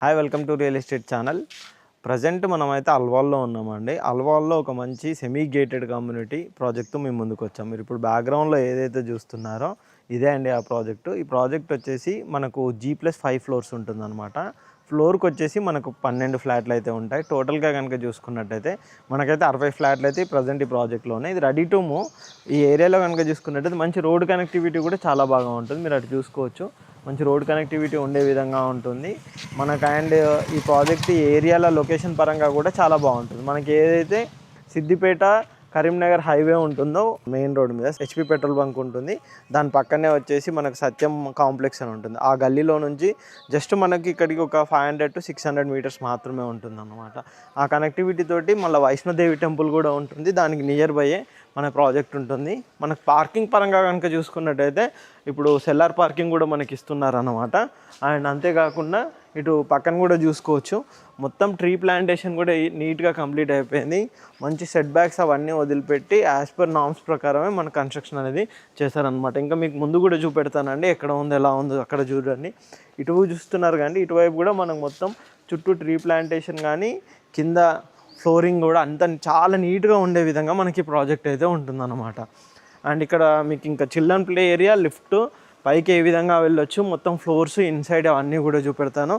Hi welcome to real estate channel. Present మనమైతే అల్వాల్లో ఉన్నామండి. అల్వాల్లో ఒక మంచి సెమీ గేటెడ్ కమ్యూనిటీ ప్రాజెక్టు మేము ముందుకు వచ్చాం. మీరు ఇప్పుడు బ్యాక్గ్రౌండ్లో ఏదైతే చూస్తున్నారో ఇదే అండి ఆ ప్రాజెక్టు. ఈ ప్రాజెక్ట్ వచ్చేసి మనకు G+5 ఫ్లోర్స్ ఉంటుందన్నమాట. ఫ్లోర్కి వచ్చేసి మనకు 12 ఫ్లాట్లు అయితే ఉంటాయి. టోటల్గా కనుక చూసుకున్నట్టయితే మనకైతే 60 ఫ్లాట్లు అయితే ప్రజెంట్ ఈ ప్రాజెక్ట్లోనే. ఇది రెడీ టు మూవ్. ఈ ఏరియాలో కనుక చూసుకున్నట్టయితే మంచి రోడ్ కనెక్టివిటీ కూడా చాలా బాగా ఉంటుంది. మీరు అటు చూసుకోవచ్చు, మంచి రోడ్ కనెక్టివిటీ ఉండే విధంగా ఉంటుంది మనకు. అండ్ ఈ ప్రాజెక్ట్ ఈ ఏరియాల లొకేషన్ పరంగా కూడా చాలా బాగుంటుంది. మనకి ఏదైతే సిద్దిపేట కరీంనగర్ హైవే ఉంటుందో మెయిన్ రోడ్ మీద HP పెట్రోల్ బంక్ ఉంటుంది. దాని పక్కనే వచ్చేసి మనకు సత్యం కాంప్లెక్స్ అని ఉంటుంది. ఆ గల్లీలో నుంచి జస్ట్ మనకి ఇక్కడికి ఒక 500 to 600 మీటర్స్ మాత్రమే ఉంటుంది అన్నమాట. ఆ కనెక్టివిటీ తోటి మళ్ళీ వైష్ణోదేవి టెంపుల్ కూడా ఉంటుంది. దానికి నియర్ బయ్యే మన ప్రాజెక్ట్ ఉంటుంది. మనకు పార్కింగ్ పరంగా కనుక చూసుకున్నట్టయితే ఇప్పుడు సెల్లార్ పార్కింగ్ కూడా మనకి ఇస్తున్నారు అన్నమాట. అండ్ అంతేకాకుండా ఇటు పక్కన కూడా చూసుకోవచ్చు, మొత్తం ట్రీ ప్లాంటేషన్ కూడా నీట్గా కంప్లీట్ అయిపోయింది. మంచి సెట్ బ్యాక్స్ అవన్నీ వదిలిపెట్టి యాజ్ పర్ నామ్స్ ప్రకారమే మన కన్స్ట్రక్షన్ అనేది చేశారనమాట. ఇంకా మీకు ముందు కూడా చూపెడతానండి, ఎక్కడ ఉంది ఎలా ఉందో అక్కడ చూడండి. ఇటు చూస్తున్నారు కానీ ఇటువైపు కూడా మనకు మొత్తం చుట్టూ ట్రీ ప్లాంటేషన్ కానీ కింద ఫ్లోరింగ్ కూడా అంత చాలా నీట్గా ఉండే విధంగా మనకి ప్రాజెక్ట్ అయితే ఉంటుందన్నమాట. అండ్ ఇక్కడ మీకు ఇంకా చిల్డ్రన్ ప్లే ఏరియా, లిఫ్ట్ పైకి ఏ విధంగా వెళ్ళొచ్చు, మొత్తం ఫ్లోర్స్ ఇన్సైడ్ అవన్నీ కూడా చూపెడతాను.